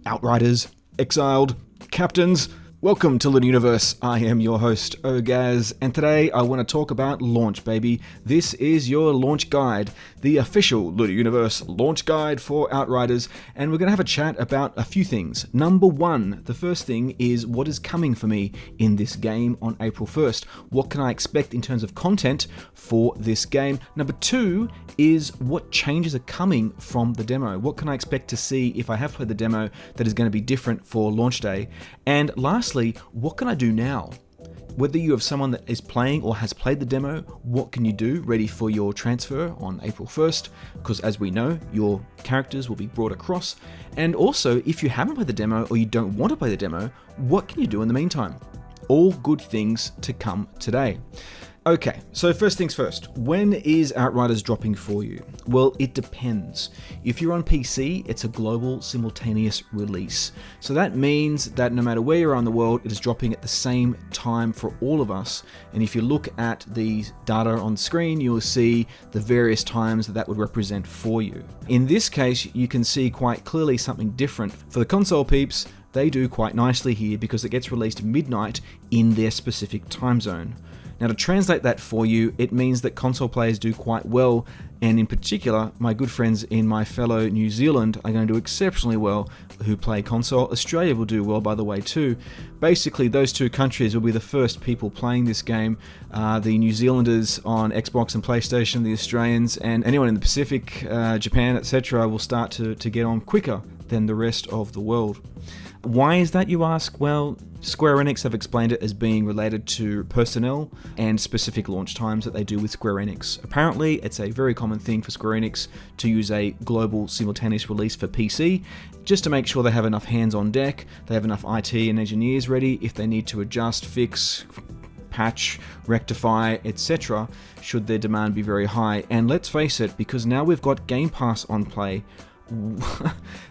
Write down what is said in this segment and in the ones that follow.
Outriders, Exiled, Captains. Welcome to Lunar Universe. I am your host, Ogaz, and today I want to talk about launch, baby. This is your launch guide, the official Lunar Universe launch guide for Outriders, and we're going to have a chat about a few things. Number one, the first thing is what is coming for me in this game on April 1st. What can I expect in terms of content for this game? Number two is what changes are coming from the demo. What can I expect to see if I have played the demo that is going to be different for launch day? And lastly, what can I do now? Whether you have someone that is playing or has played the demo, what can you do ready for your transfer on April 1st? Because as we know, your characters will be brought across. And also, if you haven't played the demo or you don't want to play the demo, what can you do in the meantime? All good things to come today. Okay, so first things first, when is Outriders dropping for you? Well, it depends. If you're on PC, it's a global simultaneous release. So that means that no matter where you're on the world, it is dropping at the same time for all of us. And if you look at the data on screen, you'll see the various times that would represent for you. In this case, you can see quite clearly something different. For the console peeps, they do quite nicely here because it gets released midnight in their specific time zone. Now, to translate that for you, it means that console players do quite well, and in particular, my good friends in my fellow New Zealand are going to do exceptionally well who play console. Australia will do well, by the way, too. Basically, those two countries will be the first people playing this game. The New Zealanders on Xbox and PlayStation, the Australians, and anyone in the Pacific, Japan, etc. will start to get on quicker than the rest of the world. Why is that, you ask? Well, Square Enix have explained it as being related to personnel and specific launch times that they do with Square Enix. Apparently, it's a very common thing for Square Enix to use a global simultaneous release for PC, just to make sure they have enough hands on deck, they have enough IT and engineers ready if they need to adjust, fix, patch, rectify, etc. should their demand be very high. And let's face it, because now we've got Game Pass on play,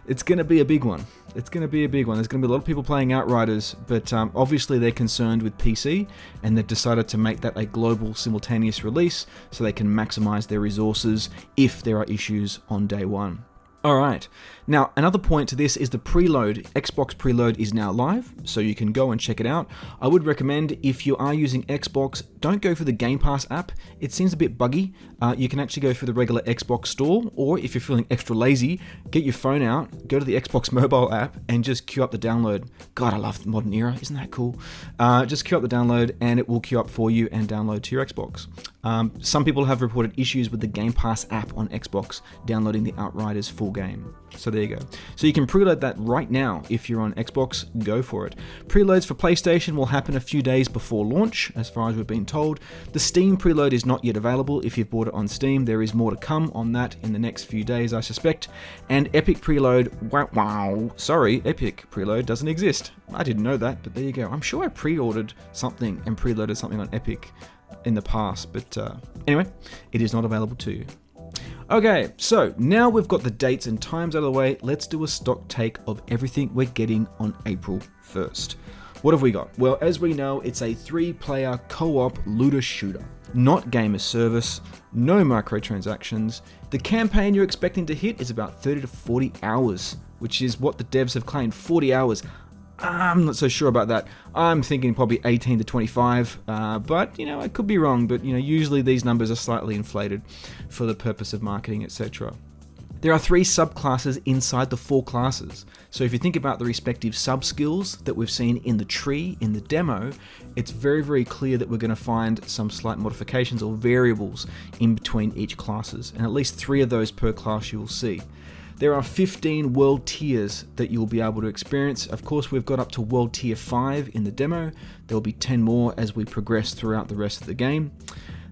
it's going to be a big one. It's going to be a big one. There's going to be a lot of people playing Outriders, but obviously they're concerned with PC, and they've decided to make that a global simultaneous release so they can maximize their resources if there are issues on day one. Alright, now another point to this is the Preload. Xbox Preload is now live, so you can go and check it out. I would recommend, if you are using Xbox, don't go for the Game Pass app. It seems a bit buggy. You can actually go for the regular Xbox store, or if you're feeling extra lazy, get your phone out, go to the Xbox mobile app, and just queue up the download. God, I love the modern era, isn't that cool? Just queue up the download, and it will queue up for you and download to your Xbox. Some people have reported issues with the Game Pass app on Xbox downloading the Outriders full game. So there you go. So you can preload that right now if you're on Xbox, go for it. Preloads for PlayStation will happen a few days before launch, as far as we've been told. The Steam preload is not yet available if you've bought it on Steam. There is more to come on that in the next few days, I suspect. And Epic preload, Epic preload doesn't exist. I didn't know that, but there you go. I'm sure I pre-ordered something and preloaded something on Epic in the past, but anyway, it is not available to you. Okay, so now we've got the dates and times out of the way, let's do a stock take of everything we're getting on April 1st. What have we got? Well, as we know, it's a 3-player co-op looter shooter. Not game as service, no microtransactions. The campaign you're expecting to hit is about 30 to 40 hours, which is what the devs have claimed, 40 hours. I'm not so sure about that. I'm thinking probably 18 to 25, but I could be wrong, but usually these numbers are slightly inflated for the purpose of marketing, etc. There are 3 subclasses inside the 4 classes. So if you think about the respective sub-skills that we've seen in the tree, in the demo, it's very, very clear that we're going to find some slight modifications or variables in between each classes, and at least 3 of those per class you will see. There are 15 world tiers that you'll be able to experience. Of course, we've got up to world tier 5 in the demo. There will be 10 more as we progress throughout the rest of the game.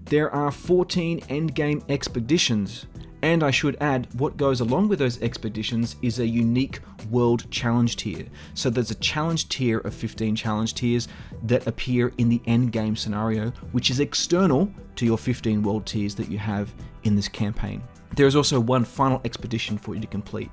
There are 14 endgame expeditions. And I should add, what goes along with those expeditions is a unique world challenge tier. So there's a challenge tier of 15 challenge tiers that appear in the endgame scenario, which is external to your 15 world tiers that you have in this campaign. There is also one final expedition for you to complete.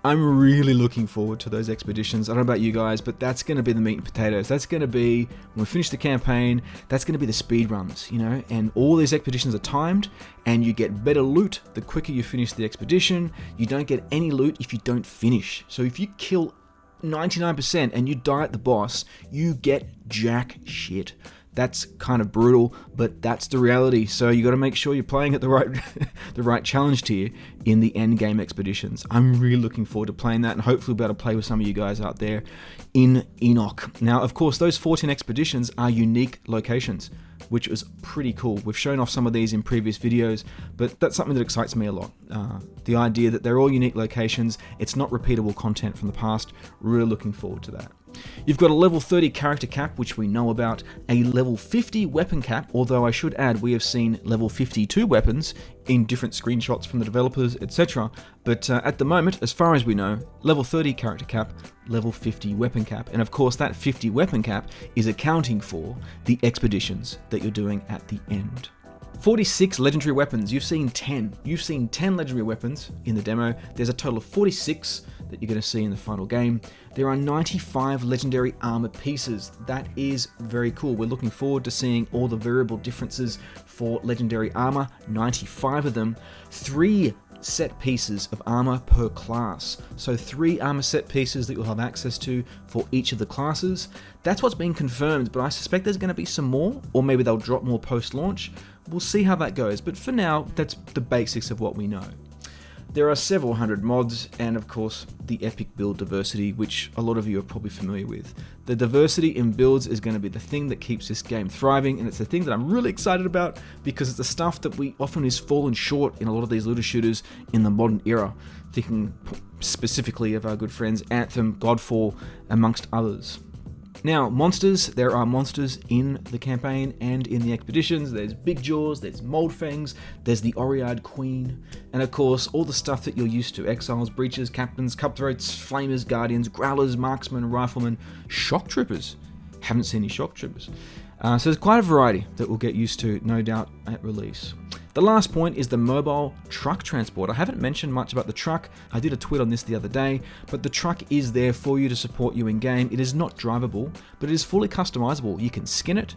I'm really looking forward to those expeditions. I don't know about you guys, but that's going to be the meat and potatoes. That's going to be, when we finish the campaign, that's going to be the speed runs, and all these expeditions are timed, and you get better loot the quicker you finish the expedition. You don't get any loot if you don't finish. So if you kill 99% and you die at the boss, you get jack shit. That's kind of brutal, but that's the reality. So you got to make sure you're playing at the right challenge tier in the end game expeditions. I'm really looking forward to playing that, and hopefully be able to play with some of you guys out there in Enoch. Now, of course, those 14 expeditions are unique locations, which was pretty cool. We've shown off some of these in previous videos, but that's something that excites me a lot. The idea that they're all unique locations, it's not repeatable content from the past. Really looking forward to that. You've got a level 30 character cap, which we know about, a level 50 weapon cap, although I should add we have seen level 52 weapons in different screenshots from the developers, etc. But at the moment, as far as we know, level 30 character cap, level 50 weapon cap. And of course, that 50 weapon cap is accounting for the expeditions that you're doing at the end. 46 legendary weapons. You've seen 10. You've seen 10 legendary weapons in the demo. There's a total of 46 that you're going to see in the final game. There are 95 legendary armor pieces. That is very cool. We're looking forward to seeing all the variable differences for legendary armor. 95 of them. 3 set pieces of armor per class. So 3 armor set pieces that you'll have access to for each of the classes. That's what's been confirmed, but I suspect there's going to be some more, or maybe they'll drop more post-launch. We'll see how that goes, but for now, that's the basics of what we know. There are several hundred mods, and of course, the epic build diversity, which a lot of you are probably familiar with. The diversity in builds is going to be the thing that keeps this game thriving, and it's the thing that I'm really excited about, because it's the stuff that we often is fallen short in a lot of these looter shooters in the modern era, thinking specifically of our good friends Anthem, Godfall, amongst others. Now, monsters, there are monsters in the campaign and in the expeditions. There's Big Jaws, there's Moldfangs, there's the Oread Queen, and of course, all the stuff that you're used to. Exiles, Breaches, Captains, Cutthroats, Flamers, Guardians, Growlers, Marksmen, Riflemen, Shock Troopers. Haven't seen any Shock Troopers. So there's quite a variety that we'll get used to, no doubt, at release. The last point is the mobile truck transport. I haven't mentioned much about the truck. I did a tweet on this the other day, but the truck is there for you to support you in game. It is not drivable, but it is fully customizable. You can skin it,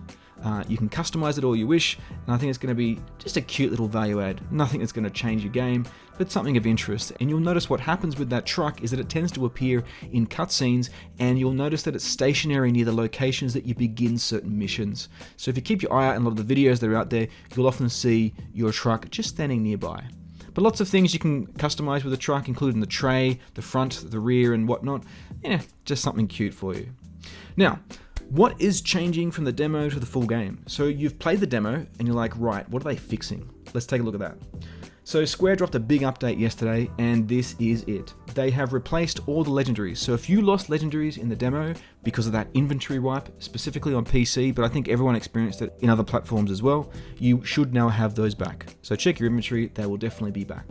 you can customize it all you wish, and I think it's going to be just a cute little value add. Nothing that's going to change your game, but something of interest. And you'll notice what happens with that truck is that it tends to appear in cutscenes, and you'll notice that it's stationary near the locations that you begin certain missions. So if you keep your eye out in a lot of the videos that are out there, you'll often see your truck just standing nearby. But lots of things you can customize with the truck, including the tray, the front, the rear, and whatnot. Yeah, just something cute for you. Now, what is changing from the demo to the full game? So you've played the demo and you're like, right, what are they fixing? Let's take a look at that. So Square dropped a big update yesterday, and this is it. They have replaced all the legendaries. So if you lost legendaries in the demo because of that inventory wipe, specifically on PC, but I think everyone experienced it in other platforms as well, you should now have those back. So check your inventory, they will definitely be back.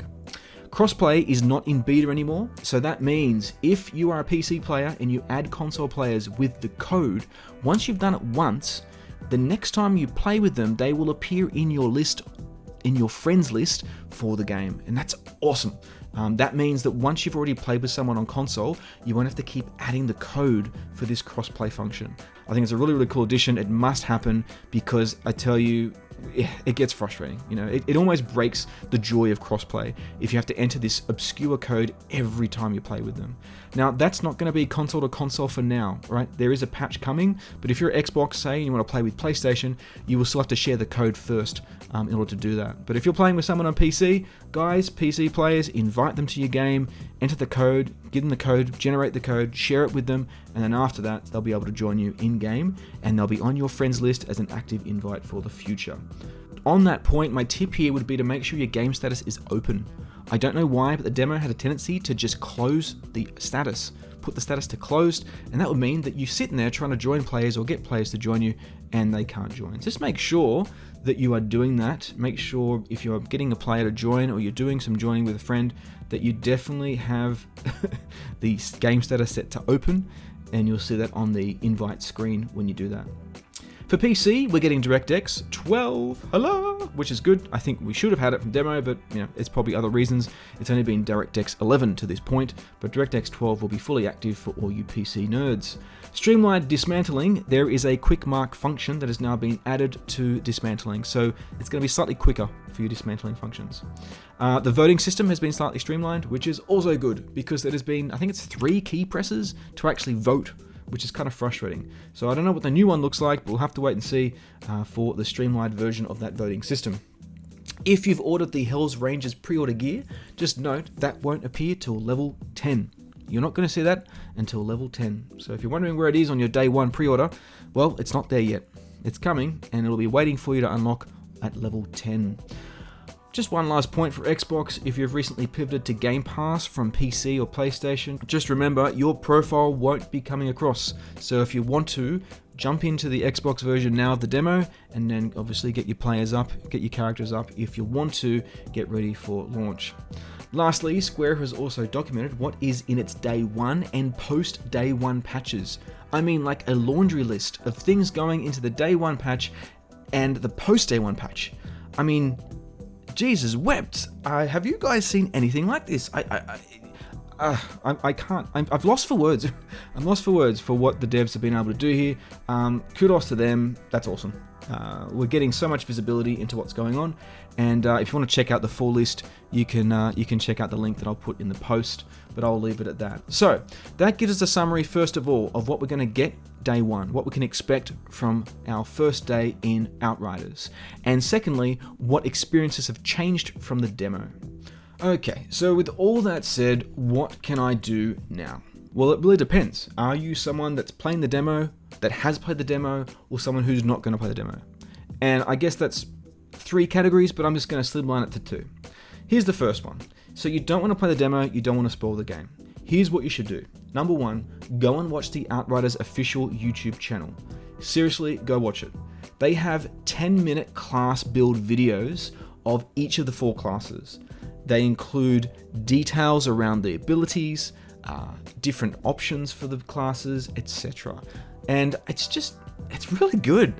Crossplay is not in beta anymore, so that means if you are a PC player and you add console players with the code, once you've done it once, the next time you play with them, they will appear in your list, in your friends list for the game, and that's awesome. That means that once you've already played with someone on console, you won't have to keep adding the code for this crossplay function. I think it's a really, really cool addition. It must happen, because I tell you, it gets frustrating. You know, it almost breaks the joy of crossplay if you have to enter this obscure code every time you play with them. Now, that's not going to be console to console for now, right? There is a patch coming, but if you're Xbox, say, and you want to play with PlayStation, you will still have to share the code first in order to do that. But if you're playing with someone on PC, guys, PC players, invite them to your game, enter the code, give them the code, generate the code, share it with them, and then after that, they'll be able to join you in-game, and they'll be on your friends list as an active invite for the future. On that point, my tip here would be to make sure your game status is open. I don't know why, but the demo had a tendency to just close the status, put the status to closed, and that would mean that you're sitting there trying to join players or get players to join you, and they can't join. Just make sure that you are doing that. Make sure if you're getting a player to join, or you're doing some joining with a friend, that you definitely have the game status set to open, and you'll see that on the invite screen when you do that. For PC, we're getting DirectX 12, hello, which is good. I think we should have had it from demo, but it's probably other reasons. It's only been DirectX 11 to this point, but DirectX 12 will be fully active for all you PC nerds. Streamlined dismantling, there is a quick mark function that has now been added to dismantling, so it's going to be slightly quicker for your dismantling functions. The voting system has been slightly streamlined, which is also good because there has been, I think it's 3 key presses to actually vote, which is kind of frustrating. So I don't know what the new one looks like, but we'll have to wait and see for the streamlined version of that voting system. If you've ordered the Hell's Rangers pre-order gear, just note that won't appear till level 10. You're not going to see that until level 10. So if you're wondering where it is on your day 1 pre-order, well, it's not there yet. It's coming, and it'll be waiting for you to unlock at level 10. Just one last point for Xbox, if you've recently pivoted to Game Pass from PC or PlayStation, just remember your profile won't be coming across. So if you want to, jump into the Xbox version now of the demo, and then obviously get your players up, get your characters up if you want to get ready for launch. Lastly, Square has also documented what is in its day 1 and post day 1 patches. I mean like a laundry list of things going into the day 1 patch and the post day 1 patch. I mean, Jesus wept. Have you guys seen anything like this? I can't. I've lost for words. I'm lost for words for what the devs have been able to do here. Kudos to them. That's awesome. We're getting so much visibility into what's going on, and if you want to check out the full list, you can check out the link that I'll put in the post, but I'll leave it at that. So that gives us a summary, first of all, of what we're going to get day 1, what we can expect from our first day in Outriders, and secondly, what experiences have changed from the demo. Okay, so with all that said, what can I do now? Well, it really depends. Are you someone that's playing the demo, that has played the demo, or someone who's not going to play the demo? And I guess that's 3 categories, but I'm just going to slimline it to 2. Here's the first one. So you don't want to play the demo, you don't want to spoil the game. Here's what you should do. Number 1, go and watch the Outriders official YouTube channel. Seriously, go watch it. They have 10-minute class build videos of each of the 4 classes. They include details around the abilities, different options for the classes, etc. And it's really good.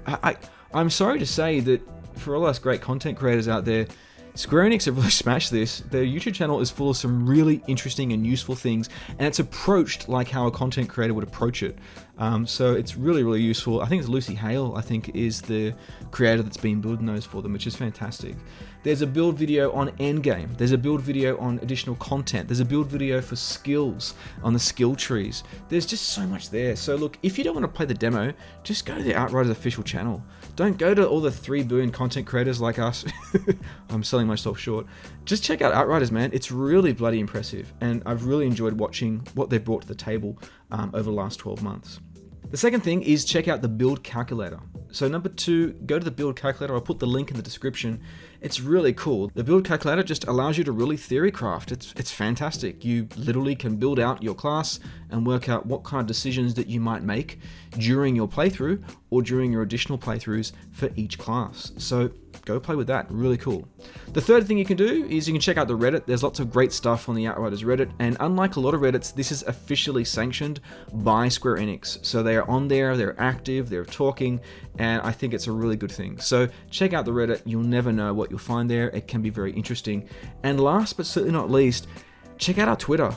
I'm sorry to say that for all us great content creators out there, Square Enix have really smashed this. Their YouTube channel is full of some really interesting and useful things, and it's approached like how a content creator would approach it. So it's really, really useful. I think it's Lucy Hale, is the creator that's been building those for them, which is fantastic. There's a build video on endgame. There's a build video on additional content. There's a build video for skills, on the skill trees. There's just so much there. So look, if you don't want to play the demo, just go to the Outriders official channel. Don't go to all the 3 billion content creators like us. I'm selling myself short. Just check out Outriders, man. It's really bloody impressive, and I've really enjoyed watching what they've brought to the table over the last 12 months. The second thing is check out the build calculator. So number 2, go to the build calculator. I'll put the link in the description. It's really cool. The build calculator just allows you to really theory craft. It's fantastic. You literally can build out your class and work out what kind of decisions that you might make during your playthrough or during your additional playthroughs for each class. So go play with that. Really cool. The third thing you can do is you can check out the Reddit. There's lots of great stuff on the Outriders Reddit, and unlike a lot of Reddits, this is officially sanctioned by Square Enix. So they are on there, they're active, they're talking, and I think it's a really good thing. So check out the Reddit. You'll never know what you'll find there. It can be very interesting. And last but certainly not least, check out our Twitter.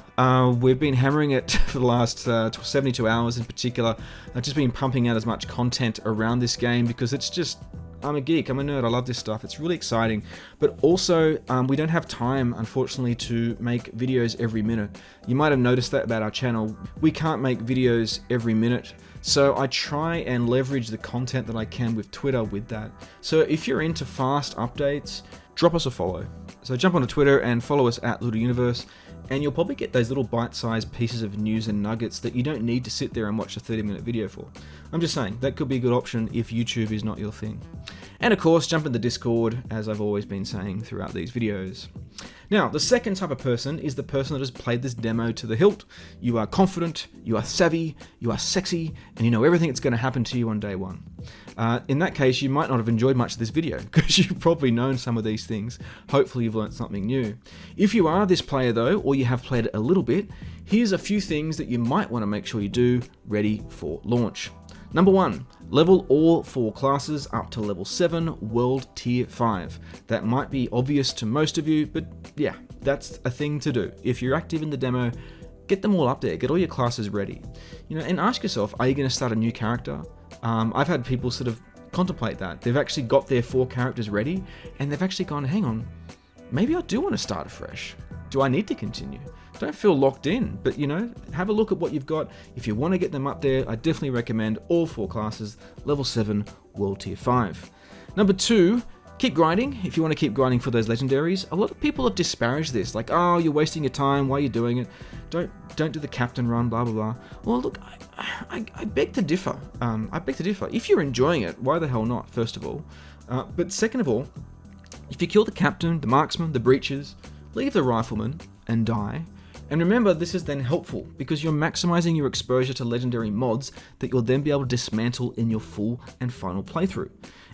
We've been hammering it for the last 72 hours in particular. I've just been pumping out as much content around this game because it's just, I'm a geek, I'm a nerd, I love this stuff. It's really exciting. But also, we don't have time, unfortunately, to make videos every minute. You might have noticed that about our channel. We can't make videos every minute. So I try and leverage the content that I can with Twitter with that. So if you're into fast updates, drop us a follow. So jump onto Twitter and follow us at Little Universe, and you'll probably get those little bite-sized pieces of news and nuggets that you don't need to sit there and watch a 30-minute video for. I'm just saying, that could be a good option if YouTube is not your thing. And of course, jump in the Discord, as I've always been saying throughout these videos. Now, the second type of person is the person that has played this demo to the hilt. You are confident, you are savvy, you are sexy, and you know everything that's going to happen to you on day 1. In that case, you might not have enjoyed much of this video, because you've probably known some of these things. Hopefully you've learned something new. If you are this player though, or you have played it a little bit, here's a few things that you might want to make sure you do ready for launch. Number 1, level all 4 classes up to level 7 World Tier 5. That might be obvious to most of you, but yeah, that's a thing to do. If you're active in the demo, get them all up there, get all your classes ready. And ask yourself, are you going to start a new character? I've had people sort of contemplate that. They've actually got their 4 characters ready, and they've actually gone, hang on, maybe I do want to start afresh. Do I need to continue? Don't feel locked in, but have a look at what you've got. If you want to get them up there, I definitely recommend all 4 classes, level 7, World Tier 5. Number 2, keep grinding. If you want to keep grinding for those legendaries, a lot of people have disparaged this, like, oh, you're wasting your time, why are you doing it? Don't do the captain run, blah, blah, blah. Well, look, I beg to differ. If you're enjoying it, why the hell not, first of all? But second of all, if you kill the captain, the marksman, the breaches, leave the rifleman and die. And remember, this is then helpful because you're maximizing your exposure to legendary mods that you'll then be able to dismantle in your full and final playthrough.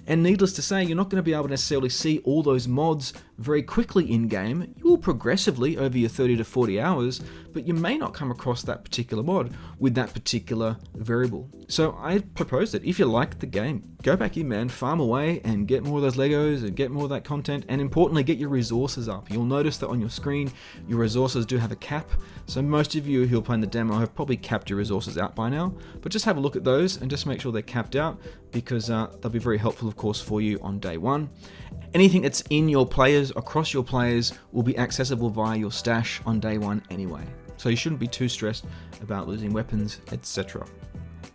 And needless to say, you're not going to be able to necessarily see all those mods very quickly in-game. You will progressively over your 30 to 40 hours, but you may not come across that particular mod with that particular variable. So I propose that if you like the game, go back in, man, farm away and get more of those Legos and get more of that content, and importantly, get your resources up. You'll notice that on your screen, your resources do have a cap. So most of you who are playing the demo have probably capped your resources out by now, but just have a look at those and just make sure they're capped out because they'll be very helpful, of course, for you on day one. Anything that's in your players, across your players, will be accessible via your stash on day one anyway. So you shouldn't be too stressed about losing weapons, etc.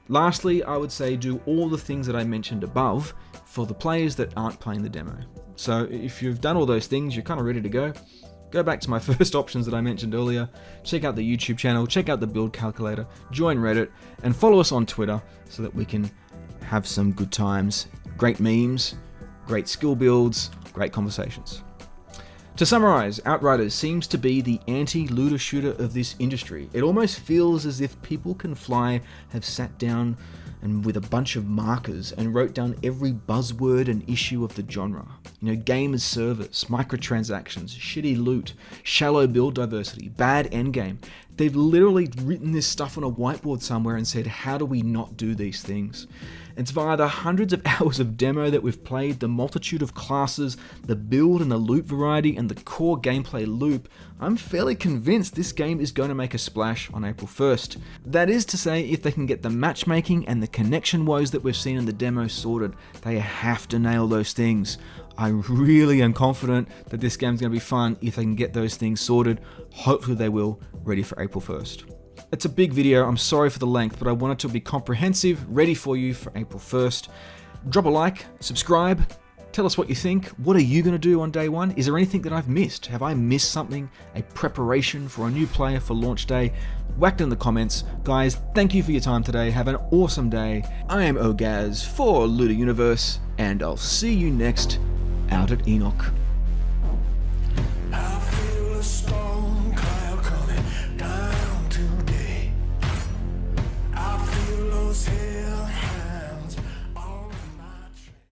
Lastly, I would say do all the things that I mentioned above for the players that aren't playing the demo. So if you've done all those things, you're kind of ready to go. Go back to my first options that I mentioned earlier, check out the YouTube channel, check out the build calculator, join Reddit, and follow us on Twitter so that we can have some good times, great memes, great skill builds, great conversations. To summarize, Outriders seems to be the anti-looter shooter of this industry. It almost feels as if People Can Fly have sat down and with a bunch of markers and wrote down every buzzword and issue of the genre. Game as service, microtransactions, shitty loot, shallow build diversity, bad endgame. They've literally written this stuff on a whiteboard somewhere and said, how do we not do these things? It's via the hundreds of hours of demo that we've played, the multitude of classes, the build and the loot variety, and the core gameplay loop, I'm fairly convinced this game is going to make a splash on April 1st. That is to say, if they can get the matchmaking and the connection woes that we've seen in the demo sorted, they have to nail those things. I really am confident that this game's going to be fun if they can get those things sorted. Hopefully they will, ready for April 1st. It's a big video, I'm sorry for the length, but I want it to be comprehensive, ready for you for April 1st. Drop a like, subscribe, tell us what you think. What are you going to do on day one? Is there anything that I've missed? Have I missed something? A preparation for a new player for launch day? Whack it in the comments. Guys, thank you for your time today. Have an awesome day. I am Ogaz for Looter Universe, and I'll see you next out at Enoch.